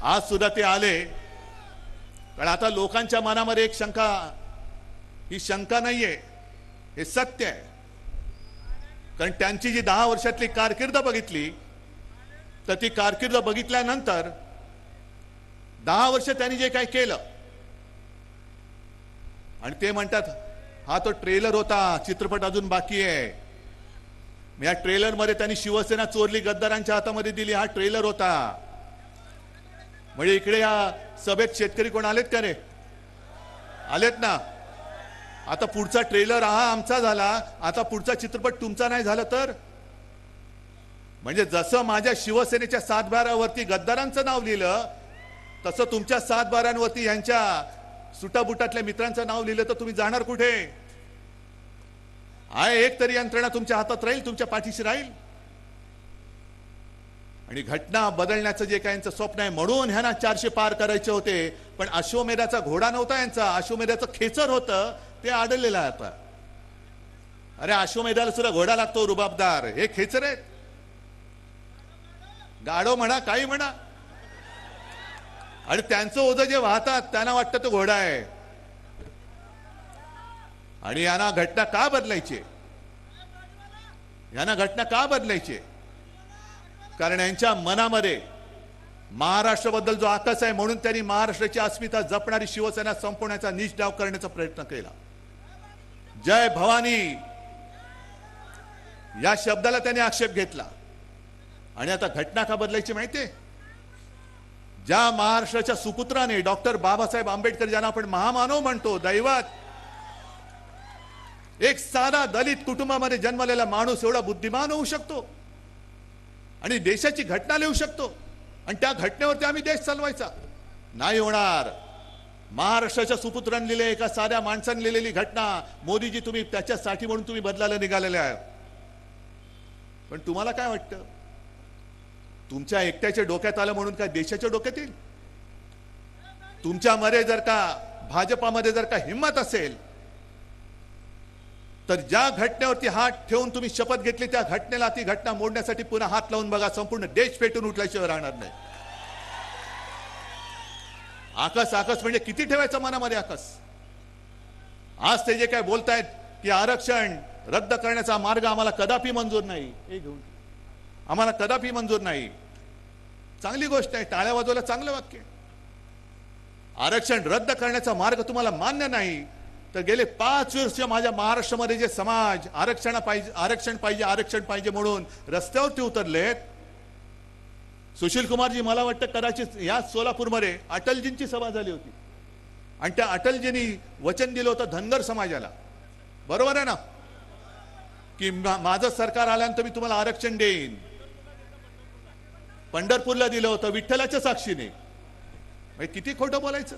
आज सुद्धा ते आले, पण आता लोकांच्या मनामध्ये एक शंका, ही शंका नाहीये, हे सत्य आहे. कारण त्यांची जी 10 वर्षातली कारकीर्द बघितली, तर ती कारकीर्द बघितल्यानंतर 10 वर्ष त्यांनी जे काही केलं, आणि ते म्हणतात हा तो ट्रेलर होता, चित्रपट अजून बाकी आहे. या ट्रेलर मध्ये त्यांनी शिवसेना चोरली, गद्दारांच्या हातामध्ये दिली, हा ट्रेलर होता. म्हणजे इकडे या सभेत शेतकरी कोण आलेत का रे? आलेत ना. आता पुढचा ट्रेलर हा आमचा झाला, आता पुढचा चित्रपट तुमचा नाही झाला तर? म्हणजे जसं माझ्या शिवसेनेच्या 7/12वरती गद्दारांचं नाव लिहिलं, तसं तुमच्या 7/12वरती यांच्या सुटाबुटातल्या मित्रांचं नाव लिहिलं तर तुम्ही जाणार कुठे? आहे एक तरी यंत्रणा तुमच्या हातात राहील, तुमच्या पाठीशी राहील. आणि घटना बदलण्याचं जे काही यांचं स्वप्न आहे, म्हणून ह्यांना 400 पार करायचे होते. पण अश्वमेधाचा घोडा नव्हता यांचा, अश्वमेधाचं खेचर होतं, ते आडलेलं आहे आता. अरे अश्वमेधाला सुद्धा घोडा लागतो रुबाबदार, हे खेचर आहेत. गाडो म्हणा, काही म्हणा, आणि त्यांचं ओझं जे वाहतात त्यांना वाटतं तो घोडा आहे. आणि यांना घटना का बदलायची? यांना घटना का बदलायची? कारण यांच्या मनामध्ये महाराष्ट्राबद्दल जो आकस आहे, म्हणून त्यांनी महाराष्ट्राची अस्मिता जपणारी शिवसेना संपवण्याचा नीच डाव करण्याचा प्रयत्न केला. जय भवानी या शब्दाला त्यांनी आक्षेप घेतला. आणि आता घटना का बदलायची माहितीये? ज्या महाराष्ट्राच्या सुपुत्राने डॉक्टर बाबासाहेब आंबेडकर, ज्यांना आपण महामानव म्हणतो, दैवत, एक साधा दलित कुटुंबामध्ये जन्मलेला माणूस एवढा बुद्धिमान होऊ शकतो आणि देशाची घटना लिहू शकतो, आणि त्या घटनेवरती आम्ही देश चालवायचा? नाही होणार. महाराष्ट्राच्या सुपुत्रांनी लिहिले, एका साध्या माणसाने लिहिलेली घटना, मोदीजी तुम्ही त्याच्यासाठी म्हणून तुम्ही बदलायला निघालेले आहे. पण तुम्हाला काय वाटतं? तुमच्या एकट्याच्या डोक्यात आलं म्हणून काय देशाच्या डोक्यात येईल? तुमच्यामध्ये जर का, भाजपामध्ये जर का हिम्मत असेल, तर ज्या घटनेवरती हात ठेवून तुम्ही शपथ घेतली, त्या घटनेला, ती घटना मोडण्यासाठी पुन्हा हात लावून बघा. संपूर्ण देश पेटून उठल्याशिवाय राहणार नाही. आकस आकस म्हणजे किती ठेवायचं मनामध्ये आकस? आज ते जे काय बोलतायत की आरक्षण रद्द करण्याचा मार्ग आम्हाला कदापि मंजूर नाही, हे घेऊन आम्हाला कदापि मंजूर नाही. चांगली गोष्ट आहे, टाळ्या वाजवायला चांगलं वाक्य. आरक्षण रद्द करण्याचा मार्ग तुम्हाला मान्य नाही, तर गेले 5 वर्ष माझ्या महाराष्ट्रामध्ये जे समाज आरक्षण पाहिजे म्हणून रस्त्यावरती उतरलेत. सुशील कुमारजी, मला वाटतं कदाचित या सोलापूरमध्ये अटलजींची सभा झाली होती, आणि त्या अटलजींनी वचन दिलं होतं धनगर समाजाला, बरोबर आहे ना, की माझं सरकार आल्यानंतर मी तुम्हाला आरक्षण देईन. पंढरपूरला दिलं होतं विठ्ठलाच्या साक्षीने. किती खोटं बोलायचं?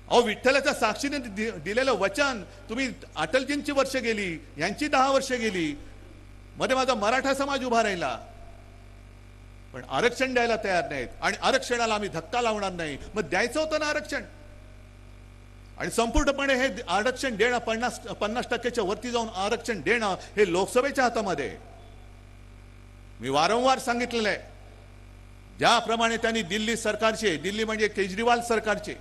अहो, विठ्ठलाच्या साक्षीने दिलेलं वचन तुम्ही, अटलजींची वर्ष गेली, यांची 10 वर्ष गेली, मध्ये माझा मराठा समाज उभा राहिला, पण आरक्षण द्यायला तयार नाहीत. आणि आरक्षणाला आम्ही धक्का लावणार नाही. मग द्यायचं होतं ना आरक्षण, आणि संपूर्णपणे हे आरक्षण देणं, 50% वरती जाऊन आरक्षण देणं, हे लोकसभेच्या हातामध्ये. मी वारंवार सांगितलेलं आहे, ज्याप्रमाणे त्यांनी दिल्ली सरकारचे, दिल्ली म्हणजे केजरीवाल सरकारचे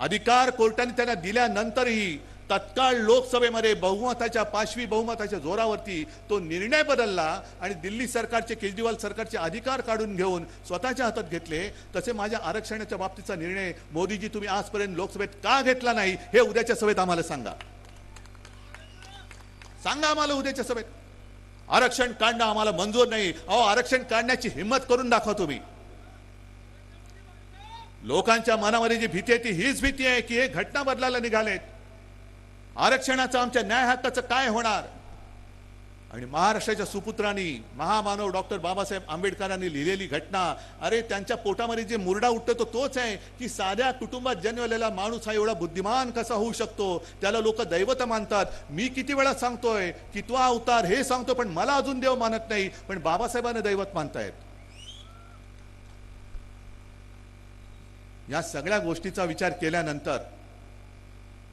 अधिकार कोर्टाने त्यांना दिल्यानंतरही तत्काळ लोकसभेमध्ये बहुमताच्या, 5वी बहुमताच्या जोरावरती तो निर्णय बदलला आणि दिल्ली सरकारचे, केजरीवाल सरकारचे अधिकार काढून घेऊन स्वतःच्या हातात घेतले. तसे माझ्या आरक्षणाच्या बाबतीचा निर्णय मोदीजी तुम्ही आजपर्यंत लोकसभेत का घेतला नाही, हे उद्याच्या सभेत आम्हाला सांगा. सांगा आम्हाला उद्याच्या सभेत. आरक्षण काढणं आम्हाला मंजूर नाही. अहो, आरक्षण काढण्याची हिंमत करून दाखवा तुम्ही. लोकांच्या मनामध्ये जी भीती आहे ती हीच भीती आहे की हे घटना बदलायला निघालेत. आरक्षणाचं, आमच्या न्याय हक्काचं काय होणार? आणि महाराष्ट्राच्या सुपुत्रांनी, महामानव डॉक्टर बाबासाहेब आंबेडकरांनी लिहिलेली घटना, अरे त्यांच्या पोटामध्ये जे मुरडा उठतो तो तोच आहे की साध्या कुटुंबात जन्मलेला माणूस हा एवढा बुद्धिमान कसा होऊ शकतो? त्याला लोक दैवत मानतात. मी किती वेळा सांगतोय की तो अवतार, हे सांगतो, पण मला अजून देव मानत नाही, पण बाबासाहेबांना दैवत मानतायत. या सगळ्या गोष्टीचा विचार केल्यानंतर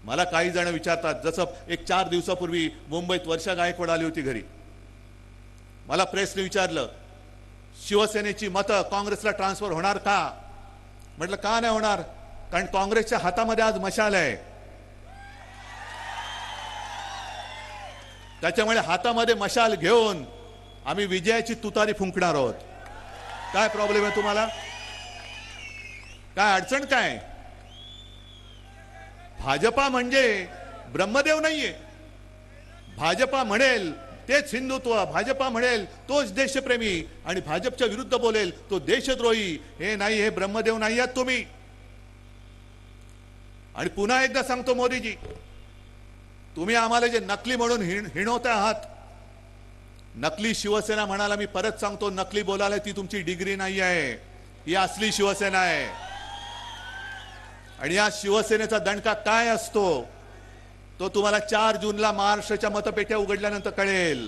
मला काही जण विचारतात, जसं एक 4 दिवसापूर्वी मुंबईत वर्षा गायकवाड आली होती घरी. मला प्रेसने विचारलं शिवसेनेची मतं काँग्रेसला ट्रान्सफर होणार का? म्हटलं का नाही होणार? कारण काँग्रेसच्या हातामध्ये आज मशाल आहे. त्याच्यामुळे हातामध्ये मशाल घेऊन आम्ही विजयाची तुतारी फुंकणार आहोत. काय प्रॉब्लेम आहे तुम्हाला? काय अडचण काय? भाजपा म्हणजे ब्रह्मदेव नाहीये. भाजपा म्हणेल तेच हिंदुत्व, भाजपा म्हणेल तोच देशप्रेमी, आणि भाजपच्या विरुद्ध बोलेल तो देशद्रोही. हे नाही, हे ब्रह्मदेव नाही आहात तुम्ही. आणि पुन्हा एकदा सांगतो मोदीजी, तुम्ही आम्हाला जे नकली म्हणून हिणवत आहात, नकली शिवसेना म्हणाला, मी परत सांगतो, नकली बोलायला ती तुमची डिग्री नाही आहे, ही असली शिवसेना आहे. आणि या शिवसेनेचा दणका काय असतो तो तुम्हाला 4 जूनला महाराष्ट्राच्या मतपेट्या उघडल्यानंतर कळेल.